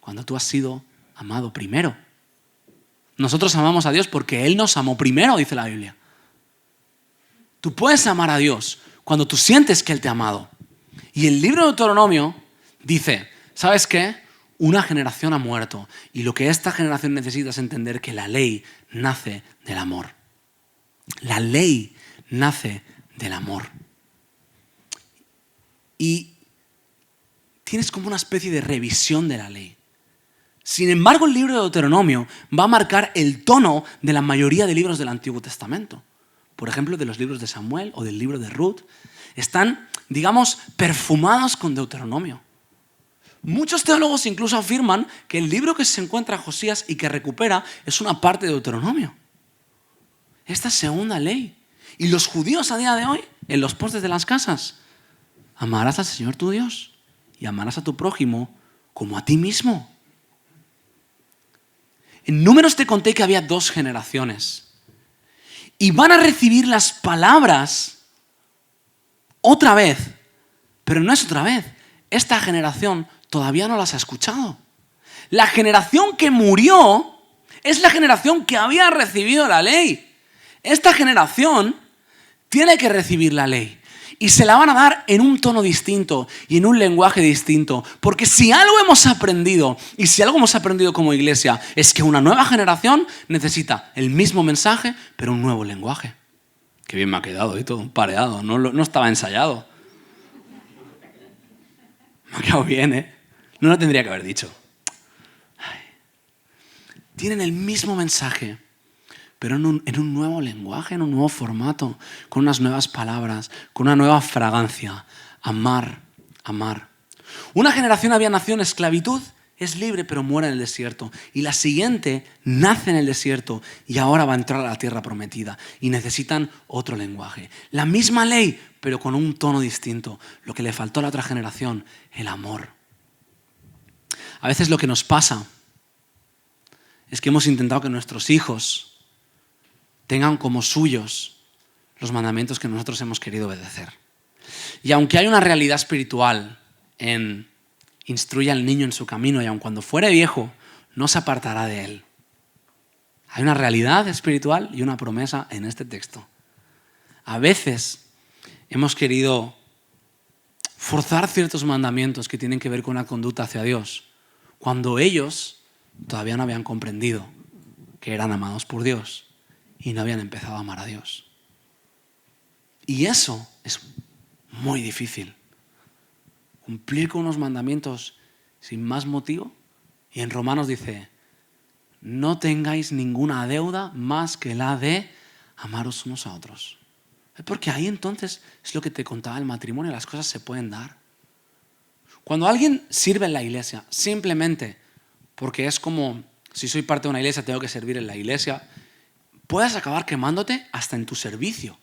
cuando tú has sido amado primero. Nosotros amamos a Dios porque Él nos amó primero, dice la Biblia. Tú puedes amar a Dios cuando tú sientes que Él te ha amado. Y el libro de Deuteronomio dice, ¿sabes qué? Una generación ha muerto y lo que esta generación necesita es entender que la ley nace del amor. La ley nace del amor. Y tienes como una especie de revisión de la ley. Sin embargo, el libro de Deuteronomio va a marcar el tono de la mayoría de libros del Antiguo Testamento. Por ejemplo, de los libros de Samuel o del libro de Ruth. Están, digamos, perfumados con Deuteronomio. Muchos teólogos incluso afirman que el libro que se encuentra Josías y que recupera es una parte de Deuteronomio. Esta segunda ley. Y los judíos a día de hoy, en los postes de las casas, amarás al Señor tu Dios y amarás a tu prójimo como a ti mismo. En Números te conté que había 2 generaciones y van a recibir las palabras otra vez, pero no es otra vez. Esta generación todavía no las ha escuchado. La generación que murió es la generación que había recibido la ley. Esta generación tiene que recibir la ley. Y se la van a dar en un tono distinto y en un lenguaje distinto. Porque si algo hemos aprendido, y si algo hemos aprendido como iglesia, es que una nueva generación necesita el mismo mensaje, pero un nuevo lenguaje. Qué bien me ha quedado, todo pareado, no estaba ensayado. Me ha quedado bien, ¿eh? No lo tendría que haber dicho. Ay. Tienen el mismo mensaje, pero en un nuevo lenguaje, en un nuevo formato, con unas nuevas palabras, con una nueva fragancia. Amar, amar. Una generación había nacido en esclavitud, es libre pero muere en el desierto. Y la siguiente nace en el desierto y ahora va a entrar a la tierra prometida. Y necesitan otro lenguaje. La misma ley, pero con un tono distinto. Lo que le faltó a la otra generación, el amor. A veces lo que nos pasa es que hemos intentado que nuestros hijos tengan como suyos los mandamientos que nosotros hemos querido obedecer. Y aunque hay una realidad espiritual en instruye al niño en su camino y aun cuando fuere viejo, no se apartará de él. Hay una realidad espiritual y una promesa en este texto. A veces hemos querido forzar ciertos mandamientos que tienen que ver con la conducta hacia Dios, cuando ellos todavía no habían comprendido que eran amados por Dios y no habían empezado a amar a Dios. Y eso es muy difícil. Cumplir con unos mandamientos sin más motivo. Y en Romanos dice, no tengáis ninguna deuda más que la de amaros unos a otros. Porque ahí entonces es lo que te contaba el matrimonio, las cosas se pueden dar. Cuando alguien sirve en la iglesia, simplemente porque es como, si soy parte de una iglesia tengo que servir en la iglesia, puedes acabar quemándote hasta en tu servicio.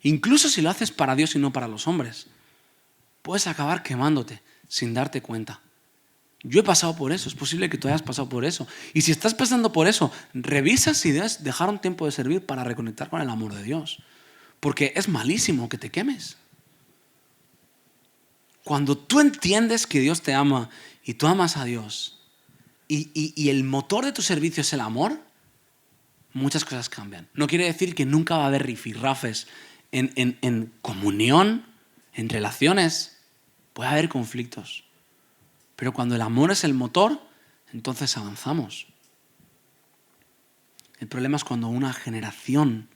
Incluso si lo haces para Dios y no para los hombres. Puedes acabar quemándote sin darte cuenta. Yo he pasado por eso, es posible que tú hayas pasado por eso. Y si estás pasando por eso, revisa si debes dejar un tiempo de servir para reconectar con el amor de Dios. Porque es malísimo que te quemes. Cuando tú entiendes que Dios te ama y tú amas a Dios y el motor de tu servicio es el amor, muchas cosas cambian. No quiere decir que nunca va a haber rifirrafes en comunión, en relaciones. Puede haber conflictos. Pero cuando el amor es el motor, entonces avanzamos. El problema es cuando una generación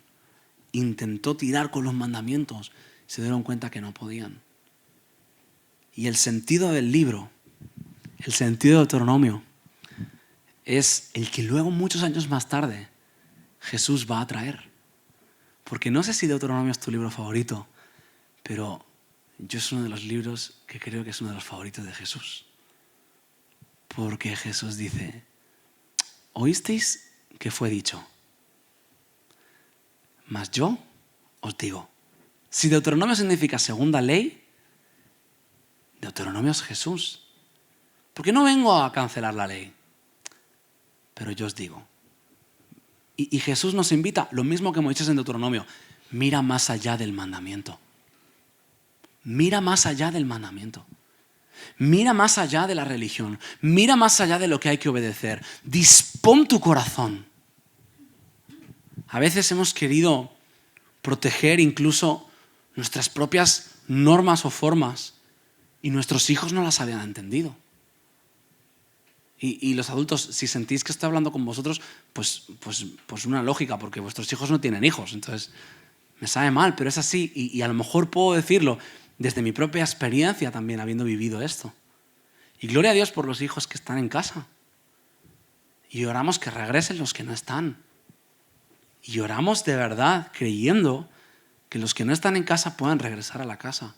intentó tirar con los mandamientos, se dieron cuenta que no podían. Y el sentido del libro, el sentido de Deuteronomio, es el que luego, muchos años más tarde, Jesús va a traer. Porque no sé si Deuteronomio es tu libro favorito, pero yo es uno de los libros que creo que es uno de los favoritos de Jesús. Porque Jesús dice, ¿oísteis que fue dicho? Mas yo os digo. Si Deuteronomio significa segunda ley, Deuteronomio es Jesús. Porque no vengo a cancelar la ley, pero yo os digo. Y Jesús nos invita, lo mismo que Moisés en Deuteronomio, mira más allá del mandamiento. Mira más allá del mandamiento. Mira más allá de la religión. Mira más allá de lo que hay que obedecer. Dispón tu corazón. A veces hemos querido proteger incluso nuestras propias normas o formas y nuestros hijos no las habían entendido. Y los adultos, si sentís que estoy hablando con vosotros, pues una lógica, porque vuestros hijos no tienen hijos. Entonces, me sabe mal, pero es así. Y a lo mejor puedo decirlo desde mi propia experiencia también, habiendo vivido esto. Y gloria a Dios por los hijos que están en casa. Y oramos que regresen los que no están. Y oramos de verdad, creyendo que los que no están en casa puedan regresar a la casa.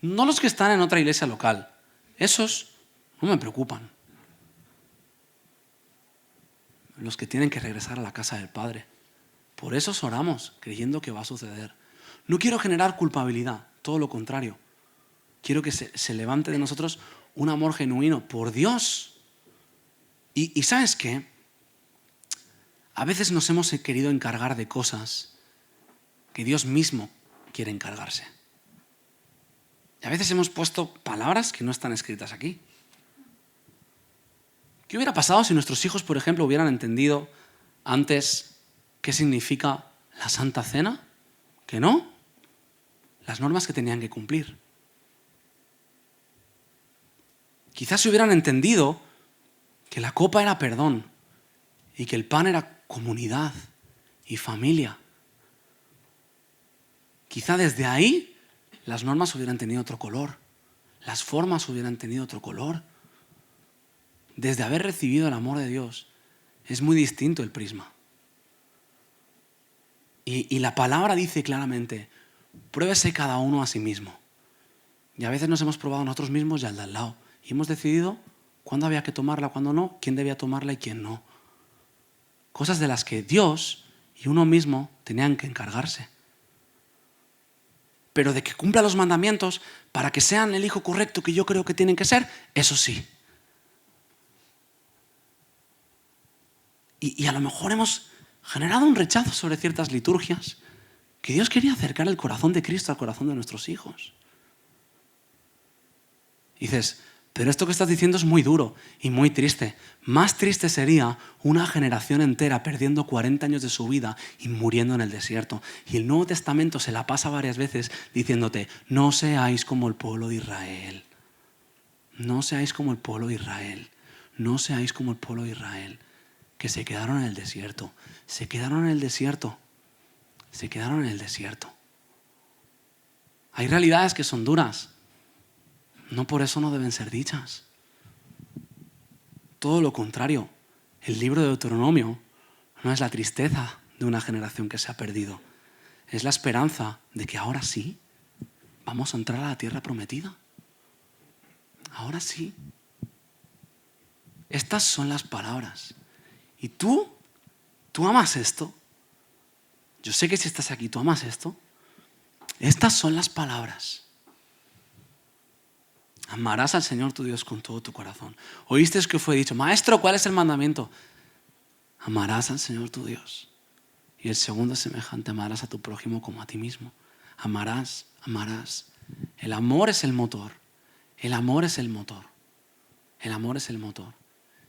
No los que están en otra iglesia local. Esos no me preocupan. Los que tienen que regresar a la casa del Padre. Por eso oramos, creyendo que va a suceder. No quiero generar culpabilidad, todo lo contrario. Quiero que se levante de nosotros un amor genuino por Dios. Y ¿sabes qué? A veces nos hemos querido encargar de cosas que Dios mismo quiere encargarse. Y a veces hemos puesto palabras que no están escritas aquí. ¿Qué hubiera pasado si nuestros hijos, por ejemplo, hubieran entendido antes qué significa la Santa Cena? ¿Que no? Las normas que tenían que cumplir. Quizás si hubieran entendido que la copa era perdón y que el pan era comunidad y familia. Quizá desde ahí las normas hubieran tenido otro color, las formas hubieran tenido otro color. Desde haber recibido el amor de Dios es muy distinto el prisma. Y la palabra dice claramente, pruébese cada uno a sí mismo. Y a veces nos hemos probado a nosotros mismos y al de al lado. Y hemos decidido cuándo había que tomarla, cuándo no, quién debía tomarla y quién no. Cosas de las que Dios y uno mismo tenían que encargarse. Pero de que cumpla los mandamientos para que sean el hijo correcto que yo creo que tienen que ser, eso sí. Y a lo mejor hemos generado un rechazo sobre ciertas liturgias que Dios quería acercar el corazón de Cristo al corazón de nuestros hijos. Y dices, pero esto que estás diciendo es muy duro y muy triste. Más triste sería una generación entera perdiendo 40 años de su vida y muriendo en el desierto. Y el Nuevo Testamento se la pasa varias veces diciéndote, no seáis como el pueblo de Israel. No seáis como el pueblo de Israel. No seáis como el pueblo de Israel. Que se quedaron en el desierto. Se quedaron en el desierto. Se quedaron en el desierto. Hay realidades que son duras. No por eso no deben ser dichas. Todo lo contrario. El libro de Deuteronomio no es la tristeza de una generación que se ha perdido. Es la esperanza de que ahora sí vamos a entrar a la tierra prometida. Ahora sí. Estas son las palabras. Y tú ¿Tú amas esto? Yo sé que si estás aquí, ¿tú amas esto? Estas son las palabras. Amarás al Señor tu Dios con todo tu corazón. ¿Oíste que fue dicho? Maestro, ¿cuál es el mandamiento? Amarás al Señor tu Dios. Y el segundo es semejante, amarás a tu prójimo como a ti mismo. Amarás, amarás. El amor es el motor. El amor es el motor. El amor es el motor.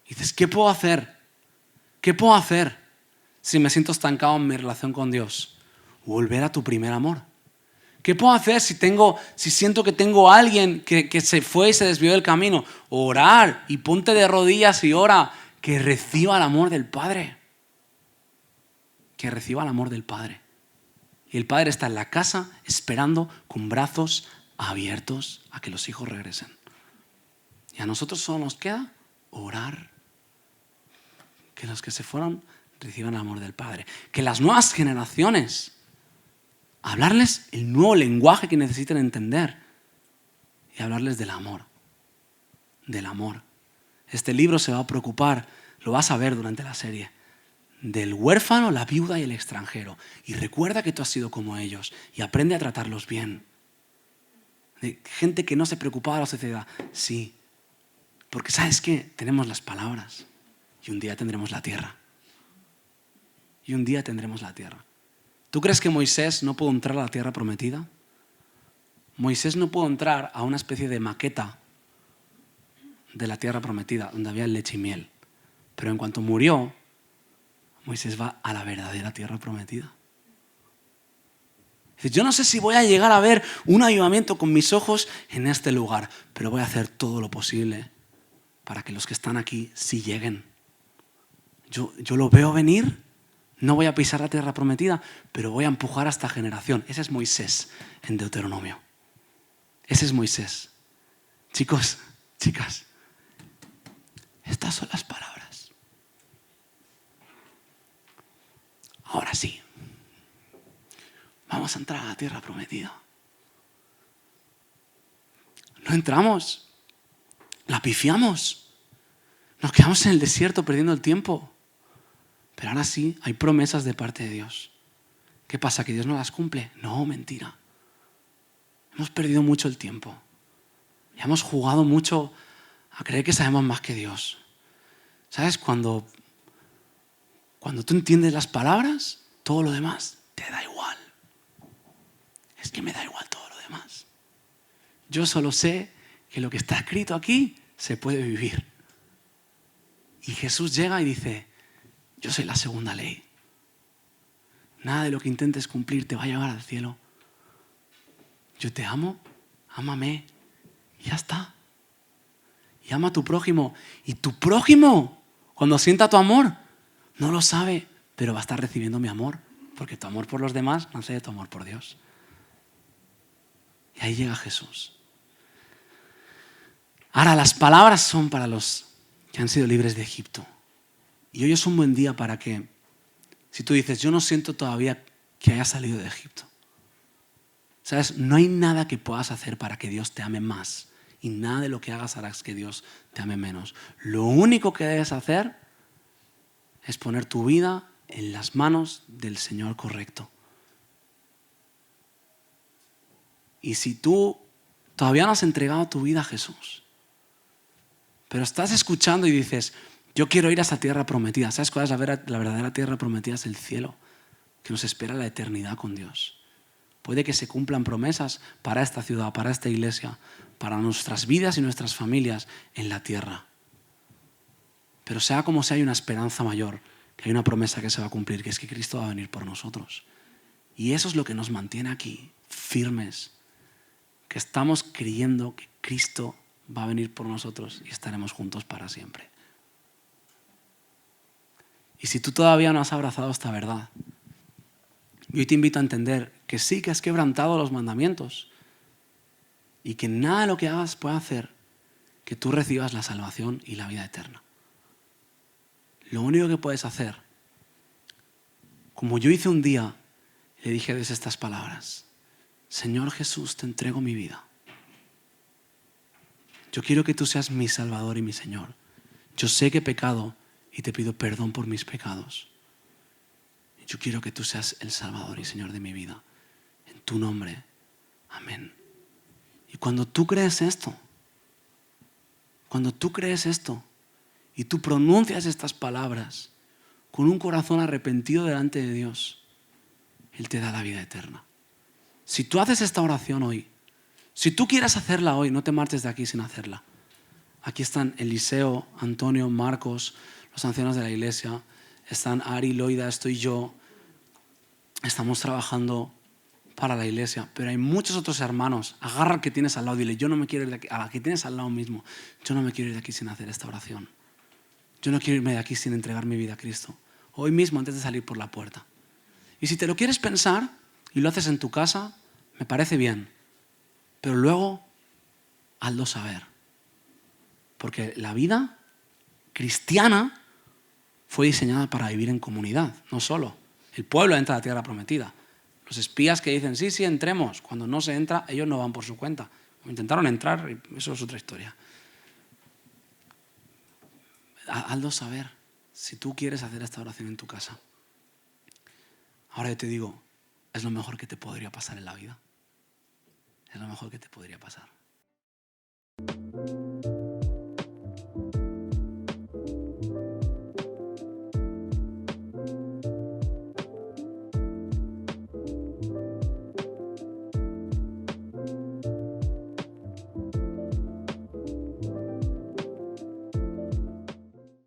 Y dices, ¿qué puedo hacer? ¿Qué puedo hacer si me siento estancado en mi relación con Dios? Volver a tu primer amor. ¿Qué puedo hacer si siento que tengo a alguien que se fue y se desvió del camino? Orar y ponte de rodillas y ora que reciba el amor del Padre. Que reciba el amor del Padre. Y el Padre está en la casa esperando con brazos abiertos a que los hijos regresen. Y a nosotros solo nos queda orar. Que los que se fueron reciban el amor del Padre. Que las nuevas generaciones, hablarles el nuevo lenguaje que necesiten entender y hablarles del amor. Del amor. Este libro se va a preocupar, lo vas a ver durante la serie, del huérfano, la viuda y el extranjero. Y recuerda que tú has sido como ellos y aprende a tratarlos bien. De gente que no se preocupaba de la sociedad. Sí, porque ¿sabes qué? Tenemos las palabras y un día tendremos la tierra. Y un día tendremos la tierra. ¿Tú crees que Moisés no pudo entrar a la tierra prometida? Moisés no pudo entrar a una especie de maqueta de la tierra prometida, donde había leche y miel. Pero en cuanto murió, Moisés va a la verdadera tierra prometida. Dice, yo no sé si voy a llegar a ver un avivamiento con mis ojos en este lugar, pero voy a hacer todo lo posible para que los que están aquí sí lleguen. Yo lo veo venir, no voy a pisar la tierra prometida, pero voy a empujar a esta generación. Ese es Moisés en Deuteronomio. Ese es Moisés. Chicos, chicas, estas son las palabras. Ahora sí, vamos a entrar a la tierra prometida. No entramos, la pifiamos, nos quedamos en el desierto perdiendo el tiempo. Pero ahora sí, hay promesas de parte de Dios. ¿Qué pasa? ¿Que Dios no las cumple? No, mentira. Hemos perdido mucho el tiempo. Y hemos jugado mucho a creer que sabemos más que Dios. ¿Sabes? Cuando tú entiendes las palabras, todo lo demás te da igual. Es que me da igual todo lo demás. Yo solo sé que lo que está escrito aquí se puede vivir. Y Jesús llega y dice, yo soy la segunda ley. Nada de lo que intentes cumplir te va a llevar al cielo. Yo te amo, ámame, y ya está. Y ama a tu prójimo. Y tu prójimo, cuando sienta tu amor, no lo sabe, pero va a estar recibiendo mi amor. Porque tu amor por los demás nace de tu amor por Dios. Y ahí llega Jesús. Ahora, las palabras son para los que han sido libres de Egipto. Y hoy es un buen día para que, si tú dices, yo no siento todavía que haya salido de Egipto. ¿Sabes? No hay nada que puedas hacer para que Dios te ame más. Y nada de lo que hagas harás que Dios te ame menos. Lo único que debes hacer es poner tu vida en las manos del Señor correcto. Y si tú todavía no has entregado tu vida a Jesús, pero estás escuchando y dices, yo quiero ir a esa tierra prometida. ¿Sabes cuál es la verdadera tierra prometida? Es el cielo, que nos espera la eternidad con Dios. Puede que se cumplan promesas para esta ciudad, para esta iglesia, para nuestras vidas y nuestras familias en la tierra. Pero sea como sea, hay una esperanza mayor, que hay una promesa que se va a cumplir, que es que Cristo va a venir por nosotros. Y eso es lo que nos mantiene aquí, firmes, que estamos creyendo que Cristo va a venir por nosotros y estaremos juntos para siempre. Y si tú todavía no has abrazado esta verdad, yo hoy te invito a entender que sí, que has quebrantado los mandamientos y que nada de lo que hagas puede hacer que tú recibas la salvación y la vida eterna. Lo único que puedes hacer, como yo hice un día, le dije desde estas palabras, Señor Jesús, te entrego mi vida. Yo quiero que tú seas mi Salvador y mi Señor. Yo sé que he pecado y te pido perdón por mis pecados. yo quiero que tú seas el Salvador y Señor de mi vida. En tu nombre. Amén. Y cuando tú crees esto, y tú pronuncias estas palabras con un corazón arrepentido delante de Dios, Él te da la vida eterna. Si tú haces esta oración hoy, si tú quieres hacerla hoy, no te marches de aquí sin hacerla. Aquí están Eliseo, Antonio, Marcos, los ancianos de la iglesia. Están Ari, Loida, estoy yo. Estamos trabajando para la iglesia. Pero hay muchos otros hermanos. Agarra al que tienes al lado y dile, yo no me quiero ir de aquí. A la que tienes al lado mismo, yo no me quiero ir de aquí sin hacer esta oración. Yo no quiero irme de aquí sin entregar mi vida a Cristo. Hoy mismo, antes de salir por la puerta. Y si te lo quieres pensar y lo haces en tu casa, me parece bien. Pero luego, hazlo saber. Porque la vida cristiana fue diseñada para vivir en comunidad, no solo. El pueblo entra a la tierra prometida. Los espías que dicen, sí, entremos. Cuando no se entra, ellos no van por su cuenta. Intentaron entrar y eso es otra historia. Hazlo saber si tú quieres hacer esta oración en tu casa. Ahora yo te digo, es lo mejor que te podría pasar en la vida. Es lo mejor que te podría pasar.